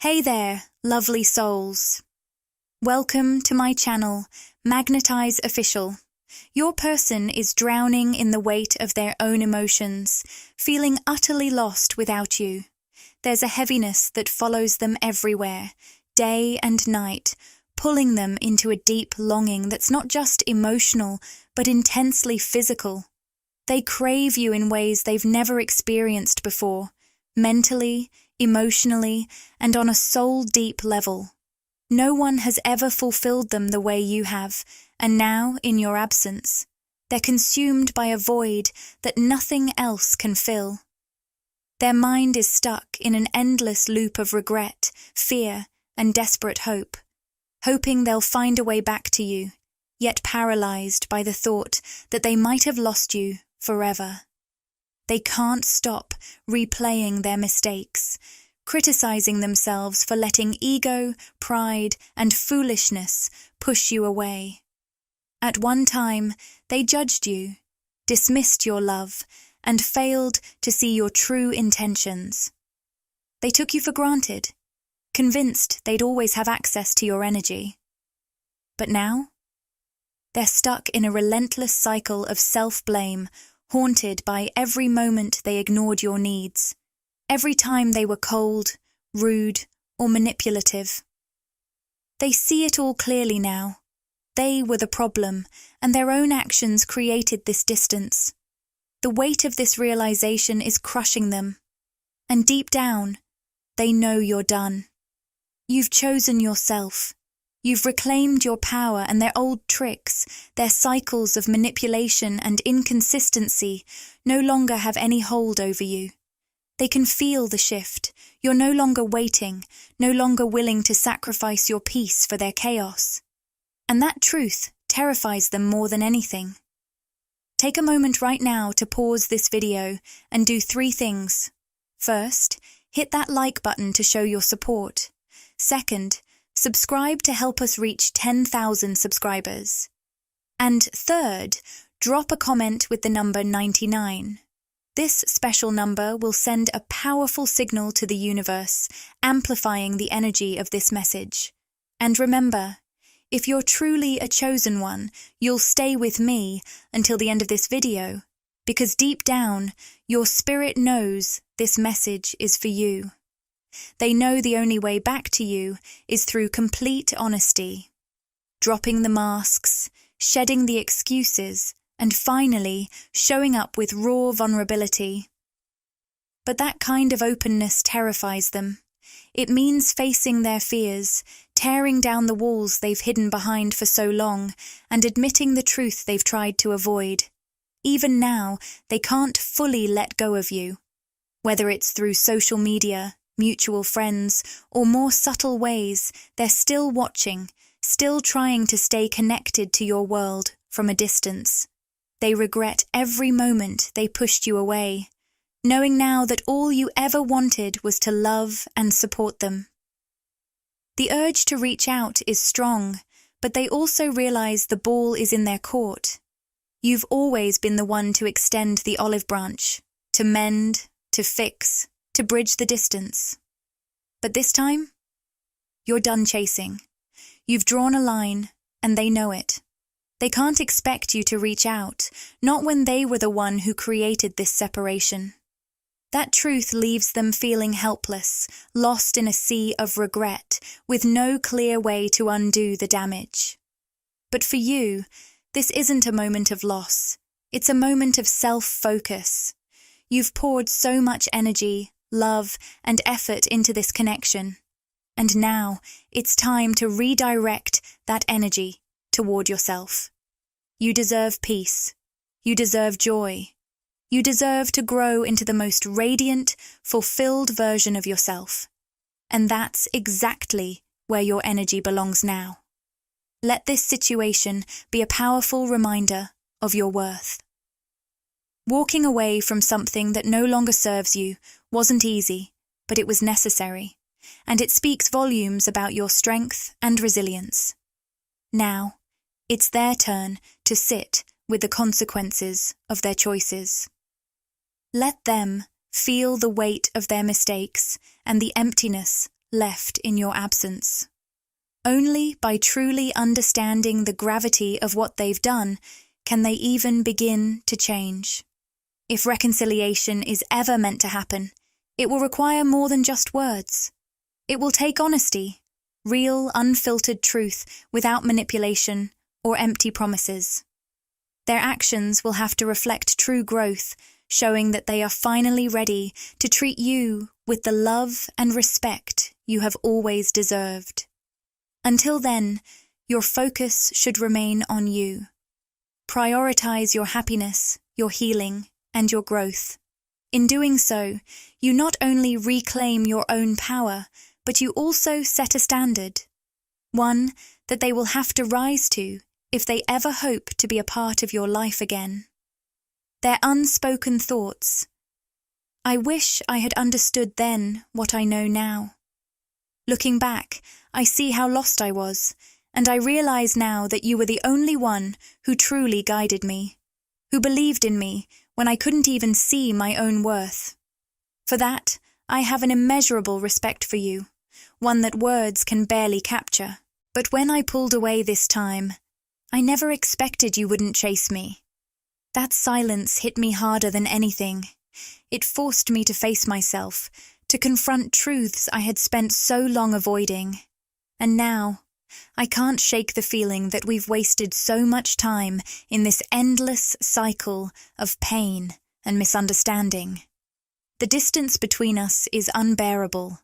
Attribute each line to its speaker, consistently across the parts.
Speaker 1: Hey there, lovely souls. Welcome to my channel, Magnetize Official. Your person is drowning in the weight of their own emotions, feeling utterly lost without you. There's a heaviness that follows them everywhere, day and night, pulling them into a deep longing that's not just emotional, but intensely physical. They crave you in ways they've never experienced before, mentally, emotionally, and on a soul-deep level. No one has ever fulfilled them the way you have, and now, in your absence, they're consumed by a void that nothing else can fill. Their mind is stuck in an endless loop of regret, fear, and desperate hope, hoping they'll find a way back to you, yet paralyzed by the thought that they might have lost you forever. They can't stop replaying their mistakes, criticizing themselves for letting ego, pride, and foolishness push you away. At one time, they judged you, dismissed your love, and failed to see your true intentions. They took you for granted, convinced they'd always have access to your energy. But now, they're stuck in a relentless cycle of self-blame, haunted by every moment they ignored your needs, every time they were cold, rude, or manipulative. They see it all clearly now. They were the problem, and their own actions created this distance. The weight of this realization is crushing them, and deep down, they know you're done. You've chosen yourself. You've reclaimed your power, and their old tricks, their cycles of manipulation and inconsistency, no longer have any hold over you. They can feel the shift. You're no longer waiting, no longer willing to sacrifice your peace for their chaos. And that truth terrifies them more than anything. Take a moment right now to pause this video and do 3 things. First, hit that like button to show your support. Second, subscribe to help us reach 10,000 subscribers. And third, drop a comment with the number 99. This special number will send a powerful signal to the universe, amplifying the energy of this message. And remember, if you're truly a chosen one, you'll stay with me until the end of this video, because deep down, your spirit knows this message is for you. They know the only way back to you is through complete honesty, dropping the masks, shedding the excuses, and finally showing up with raw vulnerability. But that kind of openness terrifies them. It means facing their fears, tearing down the walls they've hidden behind for so long, and admitting the truth they've tried to avoid. Even now, they can't fully let go of you. Whether it's through social media, mutual friends, or more subtle ways, they're still watching, still trying to stay connected to your world from a distance. They regret every moment they pushed you away, knowing now that all you ever wanted was to love and support them. The urge to reach out is strong, but they also realize the ball is in their court. You've always been the one to extend the olive branch, to mend, to fix, to bridge the distance. But this time, you're done chasing. You've drawn a line, and they know it. They can't expect you to reach out, not when they were the one who created this separation. That truth leaves them feeling helpless, lost in a sea of regret, with no clear way to undo the damage. But for you, this isn't a moment of loss. It's a moment of self-focus. You've poured so much energy, love, and effort into this connection. And now, it's time to redirect that energy toward yourself. You deserve peace. You deserve joy. You deserve to grow into the most radiant, fulfilled version of yourself. And that's exactly where your energy belongs now. Let this situation be a powerful reminder of your worth. Walking away from something that no longer serves you wasn't easy, but it was necessary, and it speaks volumes about your strength and resilience. Now, it's their turn to sit with the consequences of their choices. Let them feel the weight of their mistakes and the emptiness left in your absence. Only by truly understanding the gravity of what they've done can they even begin to change. If reconciliation is ever meant to happen, it will require more than just words. It will take honesty, real, unfiltered truth without manipulation or empty promises. Their actions will have to reflect true growth, showing that they are finally ready to treat you with the love and respect you have always deserved. Until then, your focus should remain on you. Prioritize your happiness, your healing, and your growth. In doing so, you not only reclaim your own power, but you also set a standard, one that they will have to rise to if they ever hope to be a part of your life again. Their unspoken thoughts. I wish I had understood then what I know now. Looking back, I see how lost I was, and I realize now that you were the only one who truly guided me, who believed in me when I couldn't even see my own worth. For that, I have an immeasurable respect for you, one that words can barely capture. But when I pulled away this time, I never expected you wouldn't chase me. That silence hit me harder than anything. It forced me to face myself, to confront truths I had spent so long avoiding. And now, I can't shake the feeling that we've wasted so much time in this endless cycle of pain and misunderstanding. The distance between us is unbearable.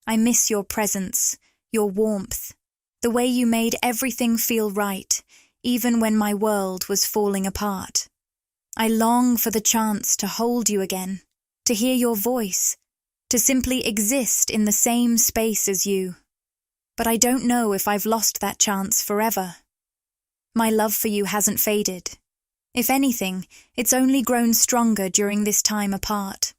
Speaker 1: I miss your presence, your warmth, the way you made everything feel right, even when my world was falling apart. I long for the chance to hold you again, to hear your voice, to simply exist in the same space as you. But I don't know if I've lost that chance forever. My love for you hasn't faded. If anything, it's only grown stronger during this time apart.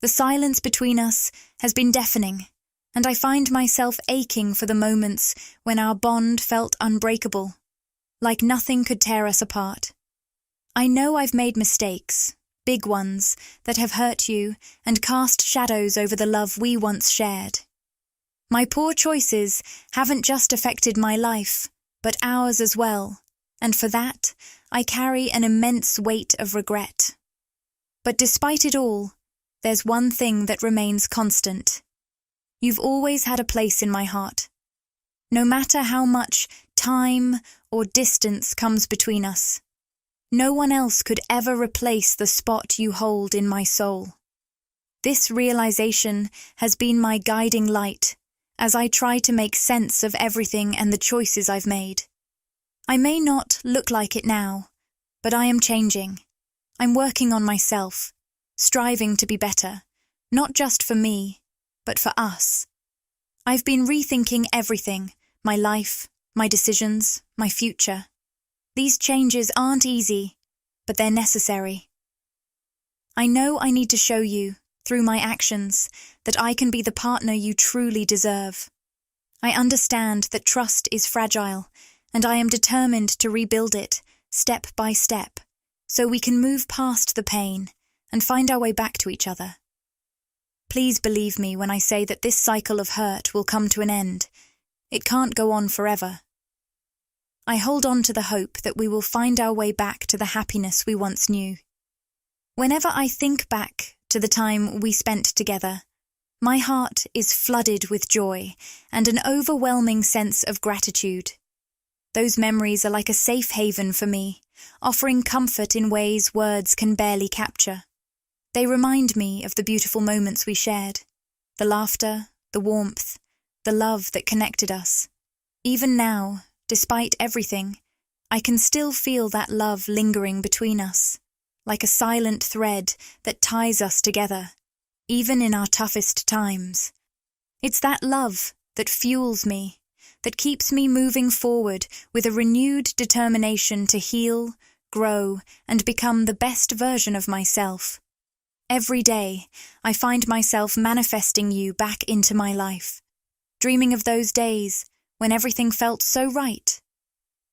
Speaker 1: The silence between us has been deafening, and I find myself aching for the moments when our bond felt unbreakable, like nothing could tear us apart. I know I've made mistakes, big ones, that have hurt you and cast shadows over the love we once shared. My poor choices haven't just affected my life, but ours as well, and for that, I carry an immense weight of regret. But despite it all, there's one thing that remains constant. You've always had a place in my heart. No matter how much time or distance comes between us, no one else could ever replace the spot you hold in my soul. This realization has been my guiding light as I try to make sense of everything and the choices I've made. I may not look like it now, but I am changing. I'm working on myself, striving to be better, not just for me, but for us. I've been rethinking everything, my life, my decisions, my future. These changes aren't easy, but they're necessary. I know I need to show you, through my actions, that I can be the partner you truly deserve. I understand that trust is fragile, and I am determined to rebuild it, step by step, so we can move past the pain and find our way back to each other. Please believe me when I say that this cycle of hurt will come to an end. It can't go on forever. I hold on to the hope that we will find our way back to the happiness we once knew. Whenever I think back to the time we spent together, my heart is flooded with joy and an overwhelming sense of gratitude. Those memories are like a safe haven for me, offering comfort in ways words can barely capture. They remind me of the beautiful moments we shared, the laughter, the warmth, the love that connected us. Even now, despite everything, I can still feel that love lingering between us, like a silent thread that ties us together, even in our toughest times. It's that love that fuels me, that keeps me moving forward with a renewed determination to heal, grow, and become the best version of myself. Every day, I find myself manifesting you back into my life, dreaming of those days when everything felt so right.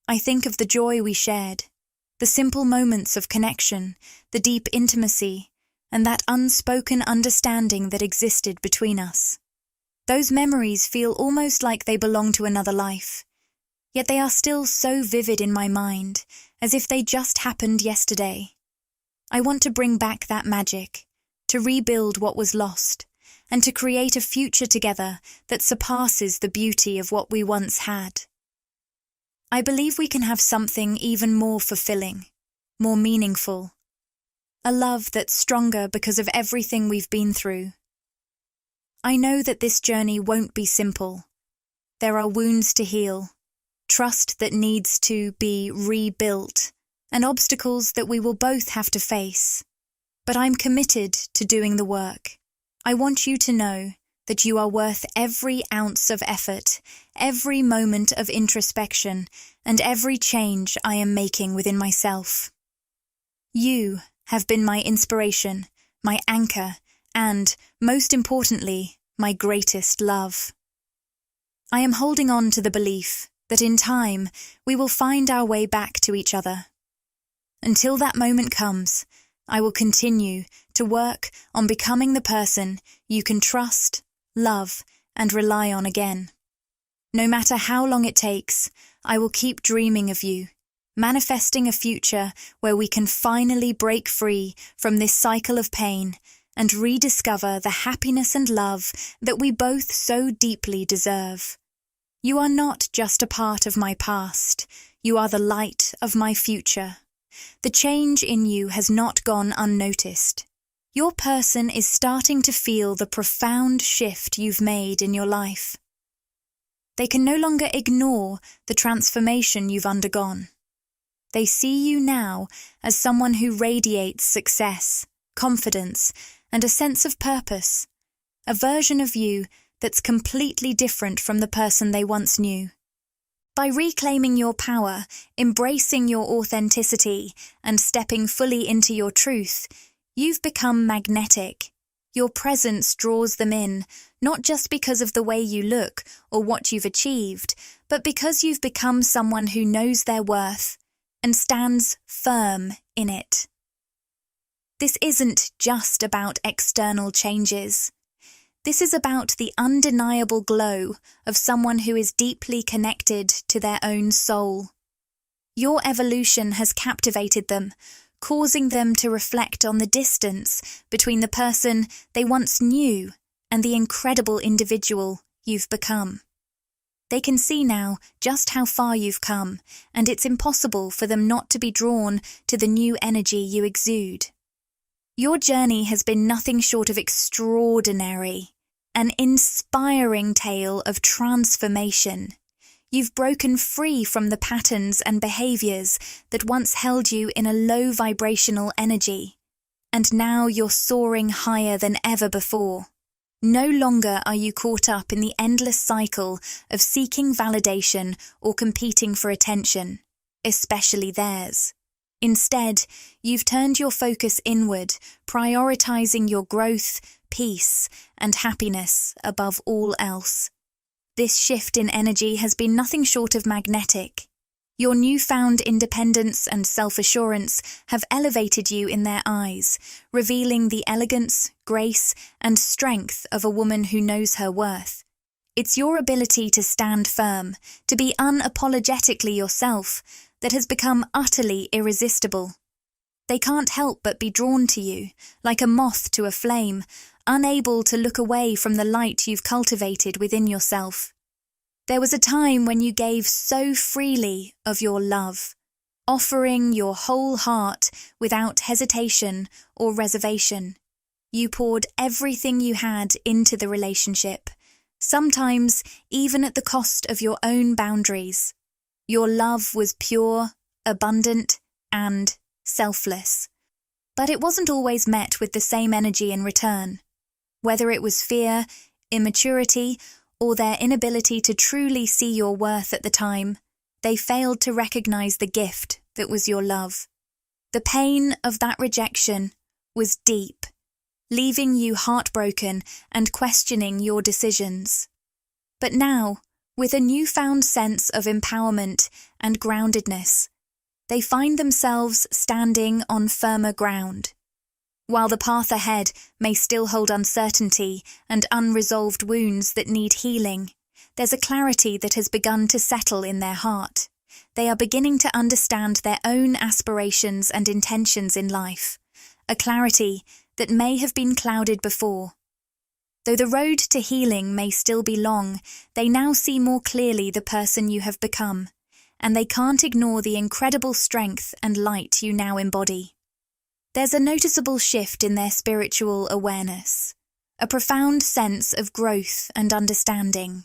Speaker 1: I think of the joy we shared, the simple moments of connection, the deep intimacy, and that unspoken understanding that existed between us. Those memories feel almost like they belong to another life, yet they are still so vivid in my mind, as if they just happened yesterday. I want to bring back that magic, to rebuild what was lost, and to create a future together that surpasses the beauty of what we once had. I believe we can have something even more fulfilling, more meaningful. A love that's stronger because of everything we've been through. I know that this journey won't be simple. There are wounds to heal, trust that needs to be rebuilt, and obstacles that we will both have to face. But I'm committed to doing the work. I want you to know that you are worth every ounce of effort, every moment of introspection, and every change I am making within myself. You have been my inspiration, my anchor, and, most importantly, my greatest love. I am holding on to the belief that in time we will find our way back to each other. Until that moment comes, I will continue to work on becoming the person you can trust, love, and rely on again. No matter how long it takes, I will keep dreaming of you, manifesting a future where we can finally break free from this cycle of pain and rediscover the happiness and love that we both so deeply deserve. You are not just a part of my past, you are the light of my future. The change in you has not gone unnoticed. Your person is starting to feel the profound shift you've made in your life. They can no longer ignore the transformation you've undergone. They see you now as someone who radiates success, confidence, and a sense of purpose, a version of you that's completely different from the person they once knew. By reclaiming your power, embracing your authenticity, and stepping fully into your truth, you've become magnetic. Your presence draws them in, not just because of the way you look or what you've achieved, but because you've become someone who knows their worth and stands firm in it. This isn't just about external changes. This is about the undeniable glow of someone who is deeply connected to their own soul. Your evolution has captivated them, causing them to reflect on the distance between the person they once knew and the incredible individual you've become. They can see now just how far you've come, and it's impossible for them not to be drawn to the new energy you exude. Your journey has been nothing short of extraordinary, an inspiring tale of transformation. You've broken free from the patterns and behaviors that once held you in a low vibrational energy, and now you're soaring higher than ever before. No longer are you caught up in the endless cycle of seeking validation or competing for attention, especially theirs. Instead, you've turned your focus inward, prioritizing your growth, peace, and happiness above all else. This shift in energy has been nothing short of magnetic. Your newfound independence and self-assurance have elevated you in their eyes, revealing the elegance, grace, and strength of a woman who knows her worth. It's your ability to stand firm, to be unapologetically yourself, that has become utterly irresistible. They can't help but be drawn to you, like a moth to a flame, unable to look away from the light you've cultivated within yourself. There was a time when you gave so freely of your love, offering your whole heart without hesitation or reservation. You poured everything you had into the relationship, sometimes even at the cost of your own boundaries. Your love was pure, abundant, and selfless. But it wasn't always met with the same energy in return. Whether it was fear, immaturity, or their inability to truly see your worth at the time, they failed to recognize the gift that was your love. The pain of that rejection was deep, leaving you heartbroken and questioning your decisions. But now, with a newfound sense of empowerment and groundedness, they find themselves standing on firmer ground. While the path ahead may still hold uncertainty and unresolved wounds that need healing, there's a clarity that has begun to settle in their heart. They are beginning to understand their own aspirations and intentions in life, a clarity that may have been clouded before. Though the road to healing may still be long, they now see more clearly the person you have become, and they can't ignore the incredible strength and light you now embody. There's a noticeable shift in their spiritual awareness, a profound sense of growth and understanding.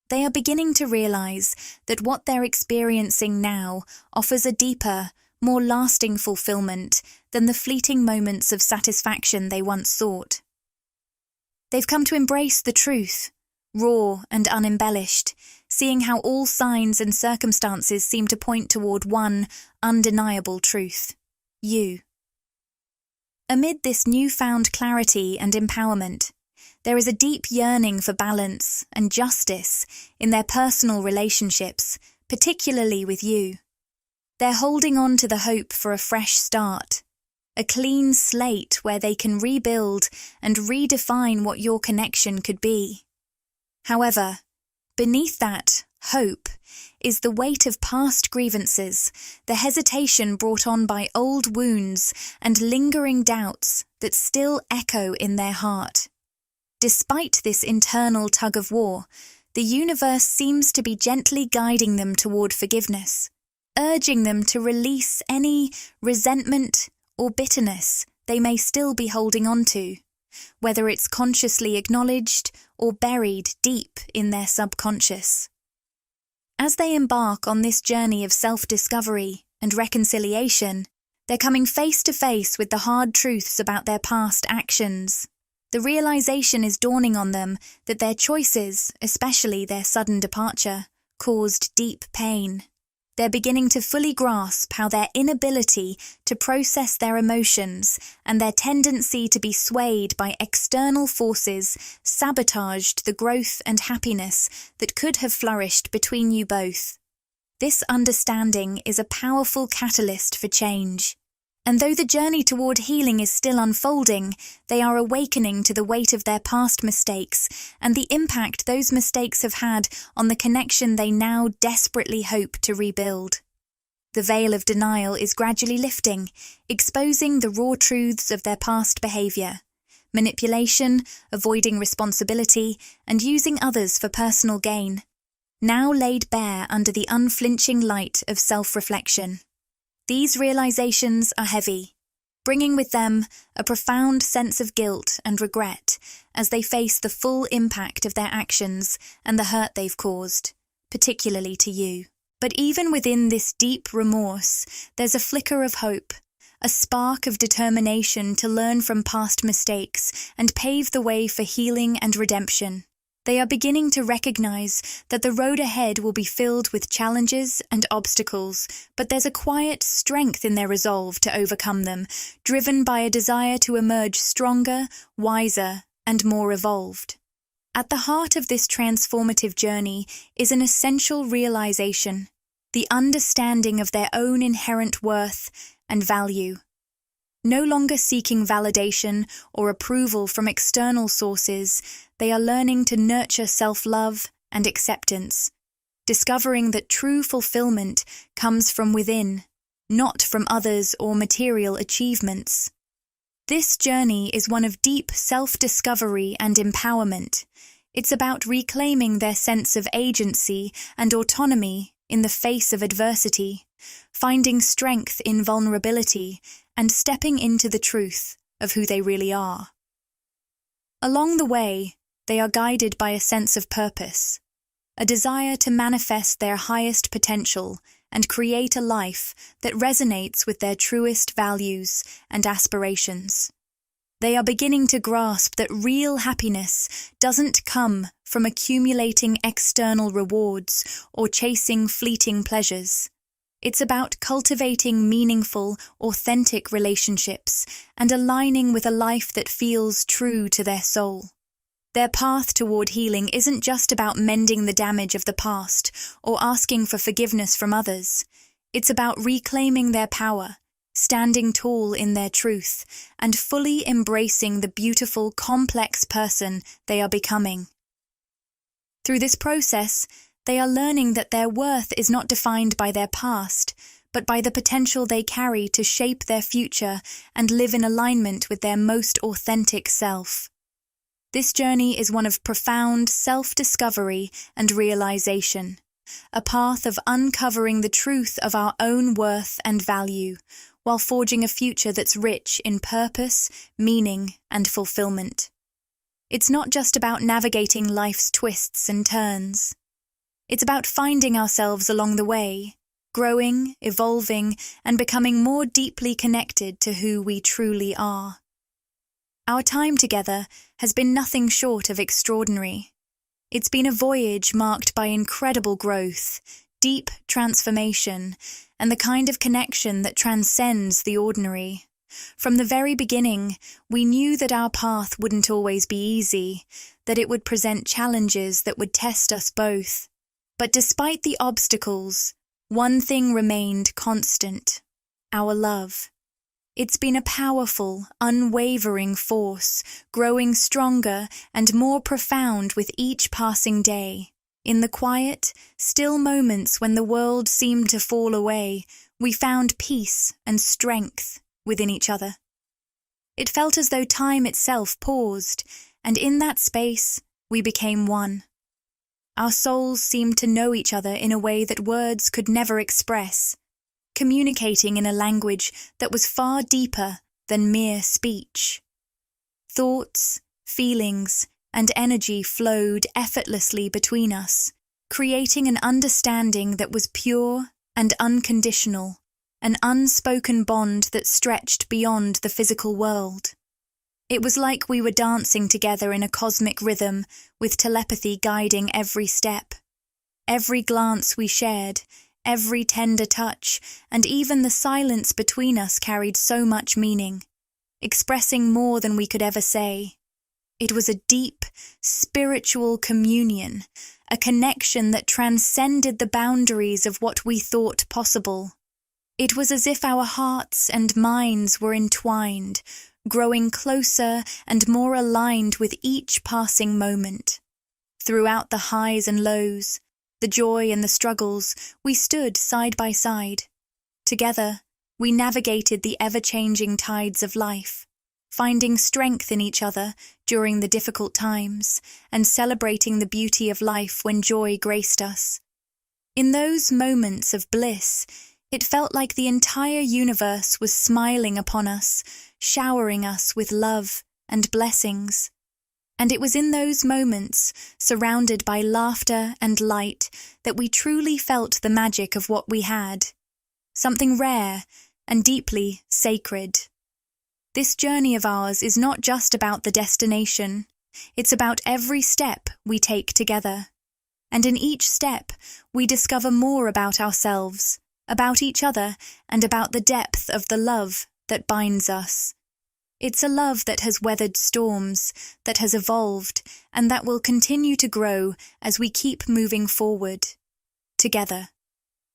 Speaker 1: They are beginning to realize that what they're experiencing now offers a deeper, more lasting fulfillment than the fleeting moments of satisfaction they once sought. They've come to embrace the truth, raw and unembellished, seeing how all signs and circumstances seem to point toward one undeniable truth: you. Amid this newfound clarity and empowerment, there is a deep yearning for balance and justice in their personal relationships, particularly with you. They're holding on to the hope for a fresh start, a clean slate where they can rebuild and redefine what your connection could be. However, beneath that hope is the weight of past grievances, the hesitation brought on by old wounds and lingering doubts that still echo in their heart. Despite this internal tug-of-war, the universe seems to be gently guiding them toward forgiveness, urging them to release any resentment or bitterness they may still be holding on to, whether it's consciously acknowledged or buried deep in their subconscious. As they embark on this journey of self-discovery and reconciliation, they're coming face to face with the hard truths about their past actions. The realization is dawning on them that their choices, especially their sudden departure, caused deep pain. They're beginning to fully grasp how their inability to process their emotions and their tendency to be swayed by external forces sabotaged the growth and happiness that could have flourished between you both. This understanding is a powerful catalyst for change. And though the journey toward healing is still unfolding, they are awakening to the weight of their past mistakes and the impact those mistakes have had on the connection they now desperately hope to rebuild. The veil of denial is gradually lifting, exposing the raw truths of their past behavior: manipulation, avoiding responsibility, and using others for personal gain, now laid bare under the unflinching light of self-reflection. These realizations are heavy, bringing with them a profound sense of guilt and regret as they face the full impact of their actions and the hurt they've caused, particularly to you. But even within this deep remorse, there's a flicker of hope, a spark of determination to learn from past mistakes and pave the way for healing and redemption. They are beginning to recognize that the road ahead will be filled with challenges and obstacles, but there's a quiet strength in their resolve to overcome them, driven by a desire to emerge stronger, wiser, and more evolved. At the heart of this transformative journey is an essential realization: the understanding of their own inherent worth and value. No longer seeking validation or approval from external sources, they are learning to nurture self-love and acceptance, discovering that true fulfillment comes from within, not from others or material achievements. This journey is one of deep self-discovery and empowerment. It's about reclaiming their sense of agency and autonomy in the face of adversity, finding strength in vulnerability, and stepping into the truth of who they really are. Along the way, they are guided by a sense of purpose, a desire to manifest their highest potential and create a life that resonates with their truest values and aspirations. They are beginning to grasp that real happiness doesn't come from accumulating external rewards or chasing fleeting pleasures. It's about cultivating meaningful, authentic relationships and aligning with a life that feels true to their soul. Their path toward healing isn't just about mending the damage of the past or asking for forgiveness from others. It's about reclaiming their power, standing tall in their truth and fully embracing the beautiful, complex person they are becoming. Through this process, they are learning that their worth is not defined by their past, but by the potential they carry to shape their future and live in alignment with their most authentic self. This journey is one of profound self-discovery and realization, a path of uncovering the truth of our own worth and value, while forging a future that's rich in purpose, meaning, and fulfillment. It's not just about navigating life's twists and turns. It's about finding ourselves along the way, growing, evolving, and becoming more deeply connected to who we truly are. Our time together has been nothing short of extraordinary. It's been a voyage marked by incredible growth, deep transformation, and the kind of connection that transcends the ordinary. From the very beginning, we knew that our path wouldn't always be easy, that it would present challenges that would test us both. But despite the obstacles, one thing remained constant: our love. It's been a powerful, unwavering force, growing stronger and more profound with each passing day. In the quiet, still moments when the world seemed to fall away, we found peace and strength within each other. It felt as though time itself paused, and in that space, we became one. Our souls seemed to know each other in a way that words could never express, communicating in a language that was far deeper than mere speech. Thoughts, feelings, and energy flowed effortlessly between us, creating an understanding that was pure and unconditional, an unspoken bond that stretched beyond the physical world. It was like we were dancing together in a cosmic rhythm, with telepathy guiding every step. Every glance we shared, every tender touch, and even the silence between us carried so much meaning, expressing more than we could ever say. It was a deep, spiritual communion, a connection that transcended the boundaries of what we thought possible. It was as if our hearts and minds were entwined, growing closer and more aligned with each passing moment. Throughout the highs and lows, the joy and the struggles, we stood side by side. Together, we navigated the ever-changing tides of life, finding strength in each other during the difficult times and celebrating the beauty of life when joy graced us. In those moments of bliss, it felt like the entire universe was smiling upon us, showering us with love and blessings. And it was in those moments, surrounded by laughter and light, that we truly felt the magic of what we had. Something rare and deeply sacred. This journey of ours is not just about the destination. It's about every step we take together. And in each step, we discover more about ourselves, about each other, and about the depth of the love that binds us. It's a love that has weathered storms, that has evolved, and that will continue to grow as we keep moving forward. Together.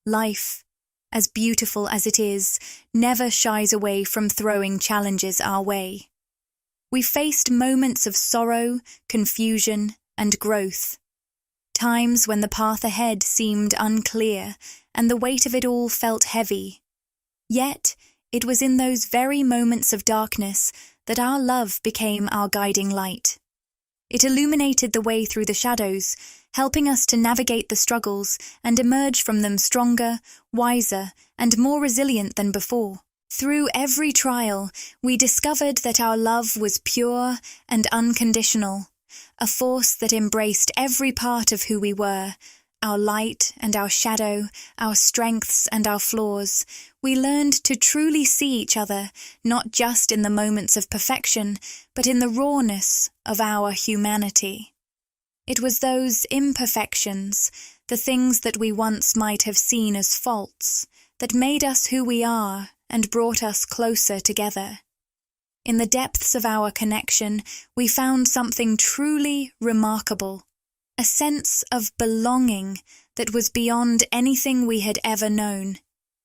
Speaker 1: Life, as beautiful as it is, never shies away from throwing challenges our way. We faced moments of sorrow, confusion, and growth. Times when the path ahead seemed unclear, and the weight of it all felt heavy. Yet, it was in those very moments of darkness that our love became our guiding light. It illuminated the way through the shadows, helping us to navigate the struggles and emerge from them stronger, wiser, and more resilient than before. Through every trial, we discovered that our love was pure and unconditional, a force that embraced every part of who we were, our light and our shadow, our strengths and our flaws. We learned to truly see each other, not just in the moments of perfection, but in the rawness of our humanity. It was those imperfections, the things that we once might have seen as faults, that made us who we are and brought us closer together. In the depths of our connection, we found something truly remarkable. A sense of belonging that was beyond anything we had ever known.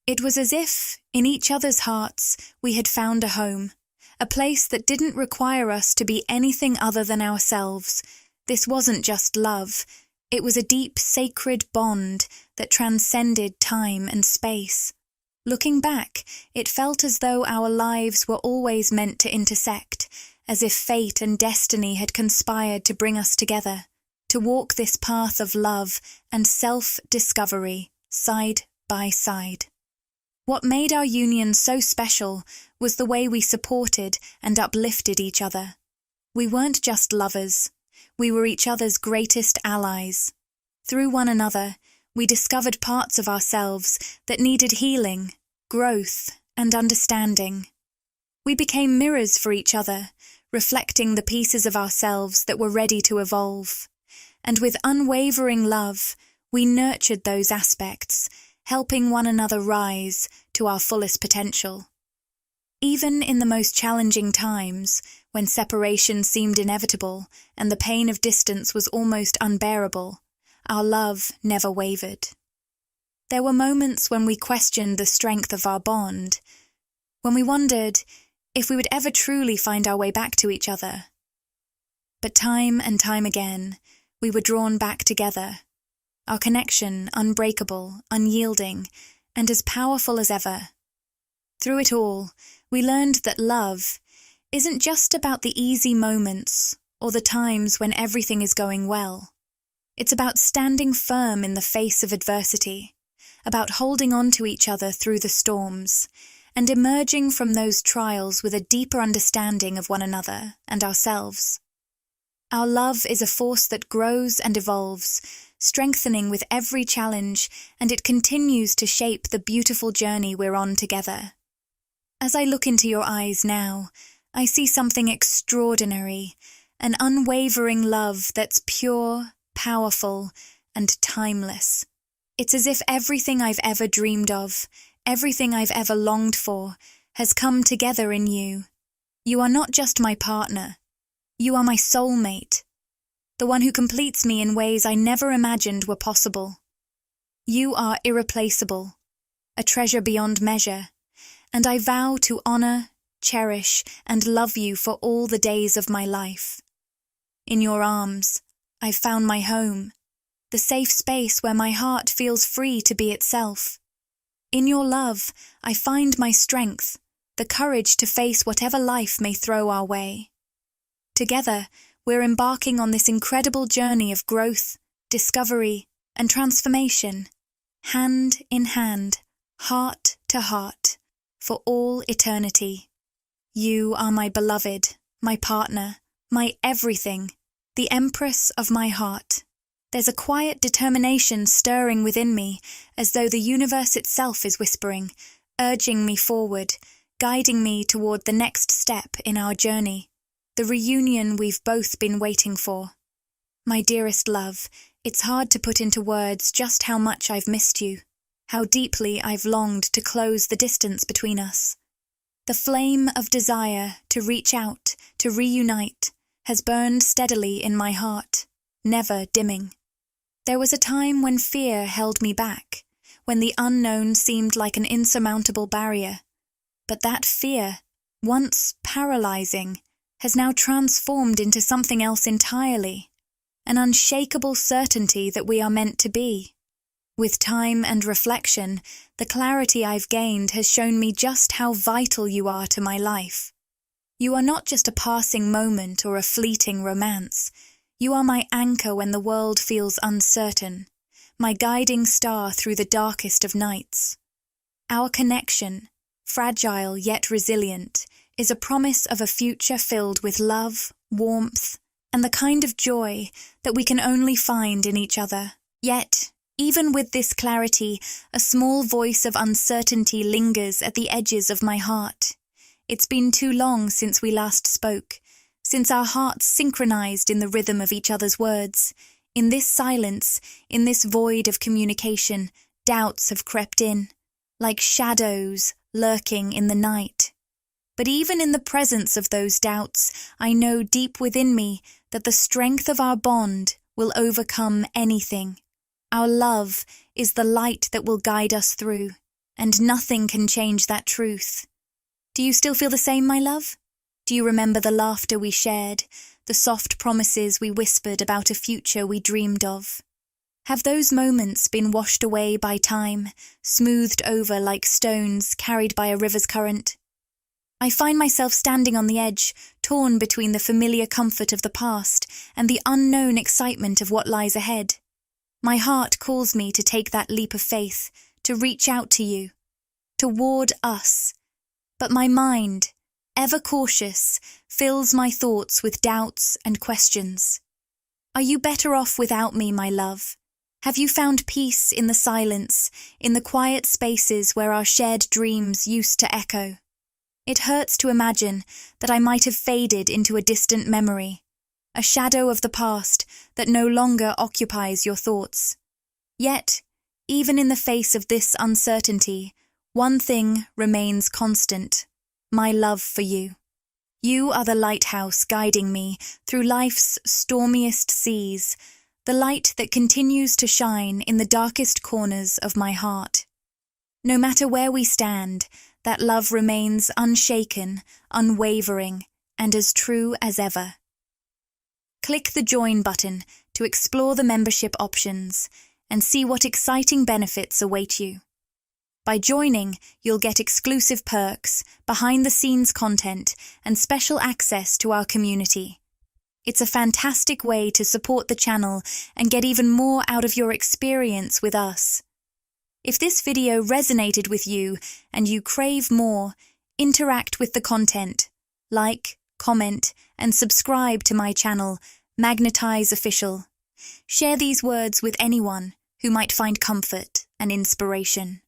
Speaker 1: It was as if, in each other's hearts, we had found a home, a place that didn't require us to be anything other than ourselves. This wasn't just love, it was a deep, sacred bond that transcended time and space. Looking back, it felt as though our lives were always meant to intersect, as if fate and destiny had conspired to bring us together, to walk this path of love and self-discovery side by side. What made our union so special was the way we supported and uplifted each other. We weren't just lovers, we were each other's greatest allies. Through one another, we discovered parts of ourselves that needed healing, growth, and understanding. We became mirrors for each other, reflecting the pieces of ourselves that were ready to evolve. And with unwavering love, we nurtured those aspects, helping one another rise to our fullest potential. Even in the most challenging times, when separation seemed inevitable and the pain of distance was almost unbearable, our love never wavered. There were moments when we questioned the strength of our bond, when we wondered if we would ever truly find our way back to each other. But time and time again, we were drawn back together, our connection unbreakable, unyielding, and as powerful as ever. Through it all, we learned that love isn't just about the easy moments or the times when everything is going well. It's about standing firm in the face of adversity, about holding on to each other through the storms, and emerging from those trials with a deeper understanding of one another and ourselves. Our love is a force that grows and evolves, strengthening with every challenge, and it continues to shape the beautiful journey we're on together. As I look into your eyes now, I see something extraordinary, an unwavering love that's pure, powerful, and timeless. It's as if everything I've ever dreamed of, everything I've ever longed for, has come together in you. You are not just my partner. You are my soulmate, the one who completes me in ways I never imagined were possible. You are irreplaceable, a treasure beyond measure, and I vow to honor, cherish, and love you for all the days of my life. In your arms, I've found my home, the safe space where my heart feels free to be itself. In your love, I find my strength, the courage to face whatever life may throw our way. Together, we're embarking on this incredible journey of growth, discovery, and transformation, hand in hand, heart to heart, for all eternity. You are my beloved, my partner, my everything, the empress of my heart. There's a quiet determination stirring within me, as though the universe itself is whispering, urging me forward, guiding me toward the next step in our journey, the reunion we've both been waiting for. My dearest love, it's hard to put into words just how much I've missed you, how deeply I've longed to close the distance between us. The flame of desire to reach out, to reunite, has burned steadily in my heart, never dimming. There was a time when fear held me back, when the unknown seemed like an insurmountable barrier. But that fear, once paralyzing, has now transformed into something else entirely, an unshakable certainty that we are meant to be. With time and reflection, the clarity I've gained has shown me just how vital you are to my life. You are not just a passing moment or a fleeting romance. You are my anchor when the world feels uncertain, my guiding star through the darkest of nights. Our connection, fragile yet resilient, is a promise of a future filled with love, warmth, and the kind of joy that we can only find in each other. Yet, even with this clarity, a small voice of uncertainty lingers at the edges of my heart. It's been too long since we last spoke, since our hearts synchronized in the rhythm of each other's words. In this silence, in this void of communication, doubts have crept in, like shadows lurking in the night. But even in the presence of those doubts, I know deep within me that the strength of our bond will overcome anything. Our love is the light that will guide us through. and nothing can change that truth. Do you still feel the same, my love? Do you remember the laughter we shared, the soft promises we whispered about a future we dreamed of? Have those moments been washed away by time, smoothed over like stones carried by a river's current? I find myself standing on the edge, torn between the familiar comfort of the past and the unknown excitement of what lies ahead. My heart calls me to take that leap of faith, to reach out to you, toward us. But my mind, ever cautious, fills my thoughts with doubts and questions. Are you better off without me, my love? Have you found peace in the silence, in the quiet spaces where our shared dreams used to echo? It hurts to imagine that I might have faded into a distant memory, a shadow of the past that no longer occupies your thoughts. Yet, even in the face of this uncertainty, one thing remains constant: my love for you. You are the lighthouse guiding me through life's stormiest seas, the light that continues to shine in the darkest corners of my heart. No matter where we stand, that love remains unshaken, unwavering, and as true as ever. Click the Join button to explore the membership options and see what exciting benefits await you. By joining, you'll get exclusive perks, behind-the-scenes content, and special access to our community. It's a fantastic way to support the channel and get even more out of your experience with us. If this video resonated with you and you crave more, interact with the content. Like, comment, and subscribe to my channel, Magnetize Official. Share these words with anyone who might find comfort and inspiration.